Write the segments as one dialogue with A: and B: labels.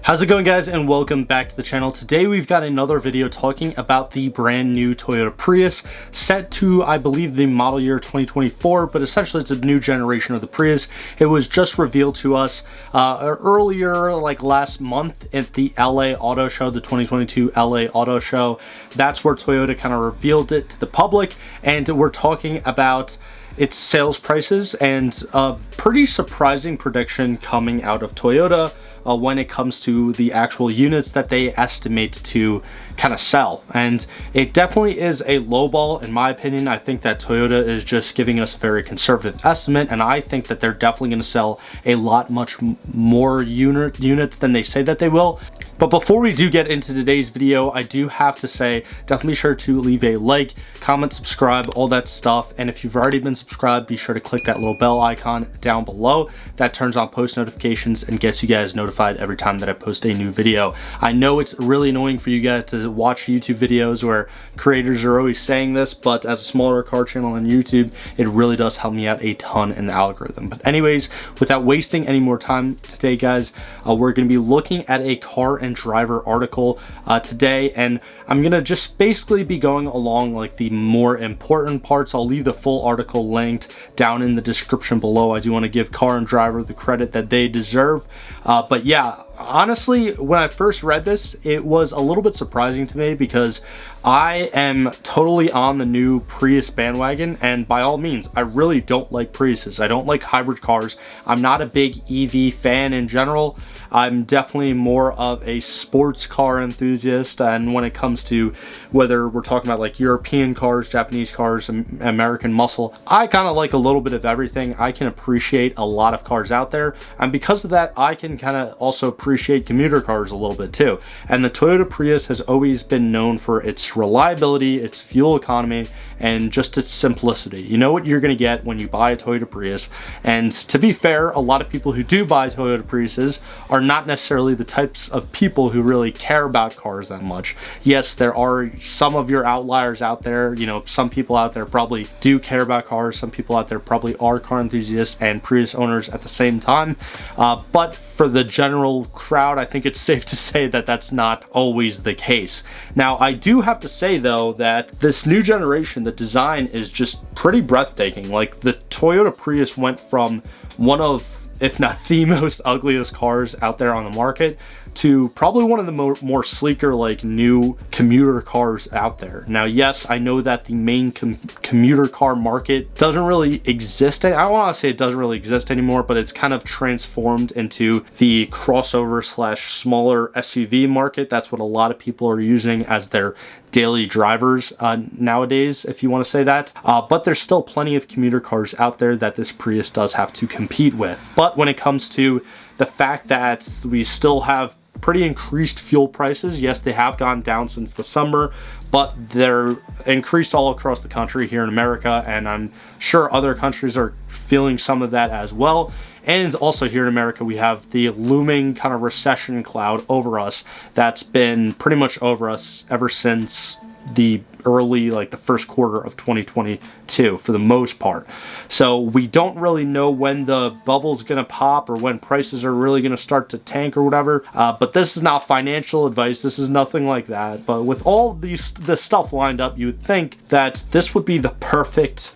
A: How's it going, guys, and welcome back to the channel. Today we've got another video talking about the brand new Toyota Prius, set to, I believe, the model year 2024, but essentially it's a new generation of the Prius. It was just revealed to us earlier, like last month, at the LA Auto Show, the 2022 LA Auto Show. That's where Toyota kind of revealed it to the public, and we're talking about its sales prices and a pretty surprising prediction coming out of Toyota when it comes to the actual units that they estimate to kind of sell. And it definitely is a lowball in my opinion. I think that Toyota is just giving us a very conservative estimate, and I think that they're definitely going to sell a lot much more units than they say that they will. But before we do get into today's video, I do have to say, definitely be sure to leave a like, comment, subscribe, all that stuff. And if you've already been subscribed, be sure to click that little bell icon down below. That turns on post notifications and gets you guys notified every time that I post a new video. I know it's really annoying for you guys to watch YouTube videos where creators are always saying this, but as a smaller car channel on YouTube, it really does help me out a ton in the algorithm. But anyways, without wasting any more time today, guys, we're going to be looking at a car and driver article today, and I'm gonna just basically be going along like the more important parts. I'll leave the full article linked down in the description below. I do want to give Car and Driver the credit that they deserve, but yeah, honestly, when I first read this, it was a little bit surprising to me because I am totally on the new Prius bandwagon, and by all means, I really don't like Priuses. I don't like hybrid cars. I'm not a big EV fan in general. I'm definitely more of a sports car enthusiast, and when it comes to whether we're talking about like European cars, Japanese cars, American muscle, I kind of like a little bit of everything. I can appreciate a lot of cars out there, and because of that, I can kind of also appreciate commuter cars a little bit too. And the Toyota Prius has always been known for its reliability, its fuel economy, and just its simplicity. You know what you're going to get when you buy a Toyota Prius, and to be fair, a lot of people who do buy Toyota Priuses are not necessarily the types of people who really care about cars that much. Yes, there are some of your outliers out there. You know, some people out there probably do care about cars. Some people out there probably are car enthusiasts and Prius owners at the same time. But for the general crowd, I think it's safe to say that that's not always the case. Now, I do have to say though that this new generation, the design is just pretty breathtaking. Like, the Toyota Prius went from one of, if not the most ugliest cars out there on the market to probably one of the more sleeker, like, new commuter cars out there. Now, yes, I know that the main commuter car market doesn't really exist. I don't want to say it doesn't really exist anymore, but it's kind of transformed into the crossover slash smaller SUV market. That's what a lot of people are using as their daily drivers nowadays, if you want to say that. But there's still plenty of commuter cars out there that this Prius does have to compete with. But when it comes to the fact that we still have pretty increased fuel prices, yes, they have gone down since the summer, but they're increased all across the country here in America, and I'm sure other countries are feeling some of that as well. And also here in America, we have the looming kind of recession cloud over us that's been pretty much over us ever since the early, like the first quarter of 2022 for the most part. So we don't really know when the bubble's gonna pop or when prices are really gonna start to tank or whatever, but this is not financial advice. This is nothing like that. But with all this stuff lined up, you would think that this would be the perfect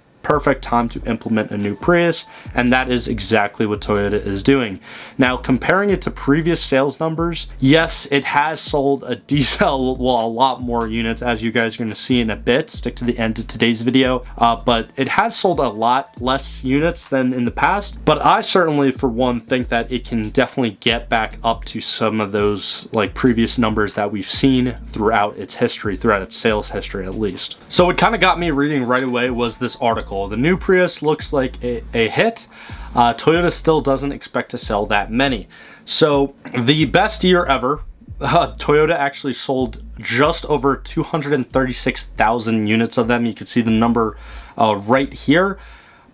A: time to implement a new Prius, and that is exactly what Toyota is doing. Now, comparing it to previous sales numbers, yes, it has sold a lot more units, as you guys are going to see in a bit. Stick to the end of today's video, but it has sold a lot less units than in the past. But I certainly, for one, think that it can definitely get back up to some of those like previous numbers that we've seen throughout its history, throughout its sales history at least. So what kind of got me reading right away was this article. The new Prius looks like a hit. Toyota still doesn't expect to sell that many. So the best year ever, Toyota actually sold just over 236,000 units of them. You can see the number right here.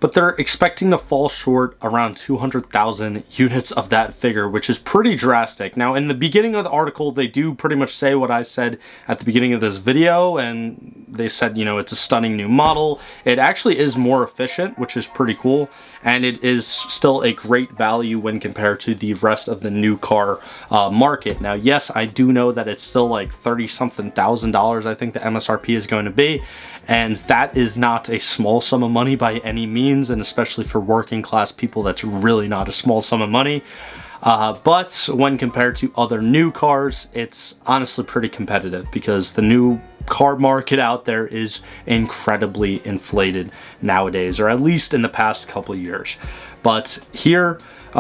A: But they're expecting to fall short around 200,000 units of that figure, which is pretty drastic. Now, in the beginning of the article, they do pretty much say what I said at the beginning of this video, and they said, you know, it's a stunning new model. It actually is more efficient, which is pretty cool, and it is still a great value when compared to the rest of the new car market. Now, yes, I do know that it's still like $30-something thousand, I think the MSRP is going to be, and that is not a small sum of money by any means, and especially for working class people, that's really not a small sum of money. But when compared to other new cars, it's honestly pretty competitive, because the new car market out there is incredibly inflated nowadays, or at least in the past couple of years. But here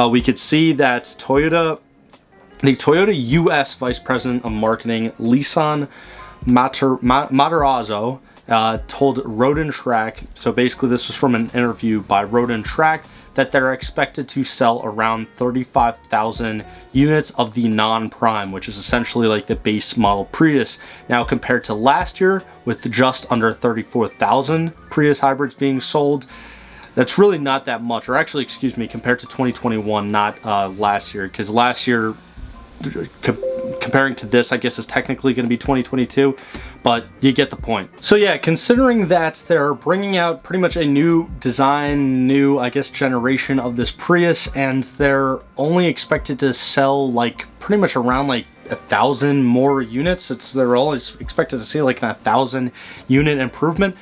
A: we could see that the Toyota US Vice President of Marketing, Lisan Matarazzo, told Road & Track, so basically this was from an interview by Road & Track, that they're expected to sell around 35,000 units of the non-prime, which is essentially like the base model Prius. Now, compared to last year, with just under 34,000 Prius hybrids being sold, that's really not that much. Or actually, excuse me, compared to 2021, not last year, because last year, comparing to this, I guess is technically going to be 2022, but you get the point. So yeah, considering that they're bringing out pretty much a new design, new, I guess, generation of this Prius, and they're only expected to sell like pretty much around like 1,000 more units. They're always expected to see like a 1,000 unit improvement.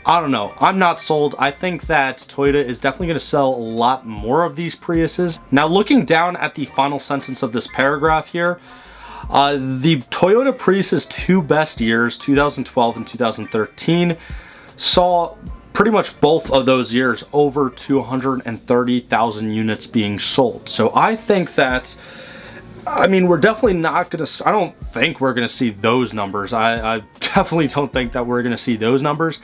A: I don't know. I'm not sold. I think that Toyota is definitely going to sell a lot more of these Priuses. Now, looking down at the final sentence of this paragraph here, the Toyota Prius's two best years, 2012 and 2013, saw pretty much both of those years over 230,000 units being sold. So I think that, I mean, we're definitely not going to, I don't think we're going to see those numbers. I definitely don't think that we're going to see those numbers.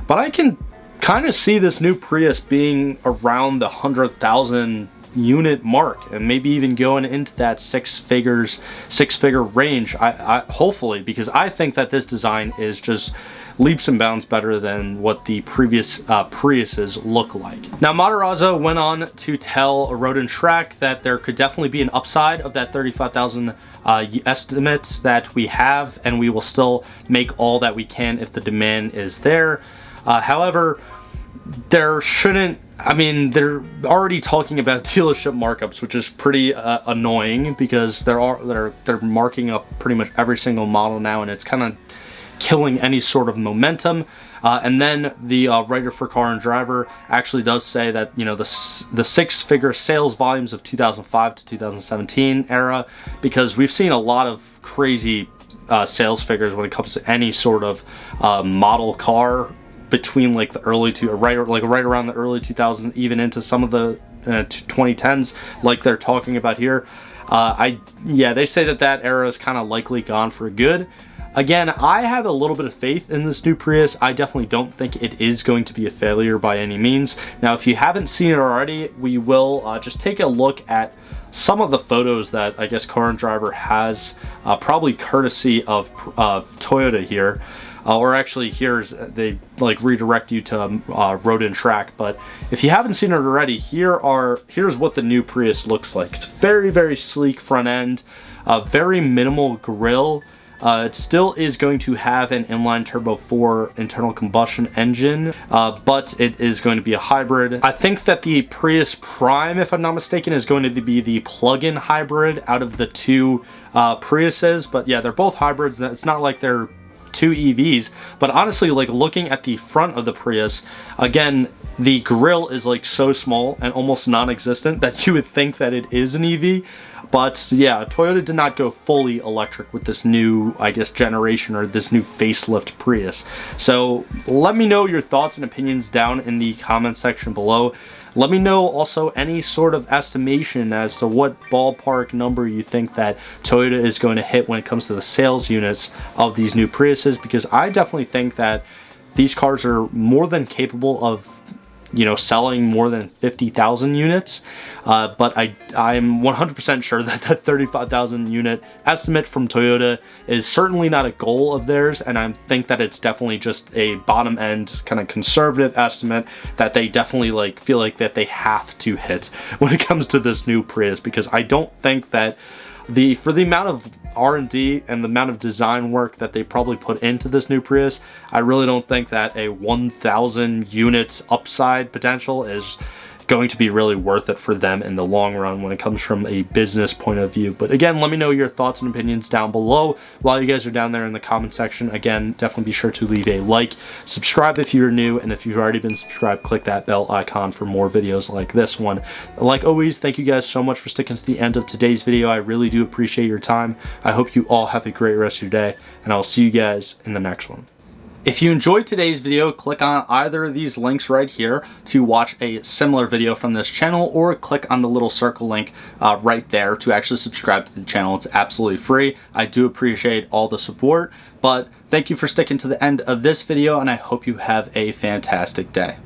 A: But I can kind of see this new Prius being around the 100,000 unit mark, and maybe even going into that six-figure range. I hopefully, because I think that this design is just leaps and bounds better than what the previous Priuses look like. Now, Matarazzo went on to tell Road & Track that there could definitely be an upside of that 35,000 estimates that we have, and we will still make all that we can if the demand is there. However, there shouldn't, I mean, they're already talking about dealership markups, which is pretty annoying, because they're marking up pretty much every single model now, and it's kind of killing any sort of momentum. And then the writer for Car and Driver actually does say that, you know, the six-figure sales volumes of 2005 to 2017 era, because we've seen a lot of crazy sales figures when it comes to any sort of model car between like the early right around the early 2000s, even into some of the 2010s, like they're talking about here. Yeah, they say that era is kind of likely gone for good. Again, I have a little bit of faith in this new Prius. I definitely don't think it is going to be a failure by any means. Now, if you haven't seen it already, we will just take a look at some of the photos that I guess Car and Driver has, probably courtesy of Toyota here. Or actually, they like redirect you to Road & Track. But if you haven't seen it already, here's what the new Prius looks like. It's very, very sleek front end, very minimal grille. It still is going to have an inline turbo 4 internal combustion engine, but it is going to be a hybrid. I think that the Prius Prime, if I'm not mistaken, is going to be the plug-in hybrid out of the two Priuses. But yeah, they're both hybrids. It's not like they're two EVs, but honestly, like looking at the front of the Prius, again, the grille is like so small and almost non-existent that you would think that it is an EV. But yeah, Toyota did not go fully electric with this new, I guess, generation, or this new facelift Prius. So let me know your thoughts and opinions down in the comment section below. Let me know also any sort of estimation as to what ballpark number you think that Toyota is going to hit when it comes to the sales units of these new Priuses, because I definitely think that these cars are more than capable of, you know, selling more than 50,000 units. But I'm 100% sure that the 35,000 unit estimate from Toyota is certainly not a goal of theirs, and I think that it's definitely just a bottom end kind of conservative estimate that they definitely like feel like that they have to hit when it comes to this new Prius, because I don't think that for the amount of R&D and the amount of design work that they probably put into this new Prius, I really don't think that a 1,000 units upside potential is going to be really worth it for them in the long run when it comes from a business point of view. But again, let me know your thoughts and opinions down below while you guys are down there in the comment section. Again, definitely be sure to leave a like, subscribe if you're new, and if you've already been subscribed, click that bell icon for more videos like this one. Like always, thank you guys so much for sticking to the end of today's video. I really do appreciate your time. I hope you all have a great rest of your day, and I'll see you guys in the next one. If you enjoyed today's video, click on either of these links right here to watch a similar video from this channel, or click on the little circle link right there to actually subscribe to the channel. It's absolutely free. I do appreciate all the support, but thank you for sticking to the end of this video, and I hope you have a fantastic day.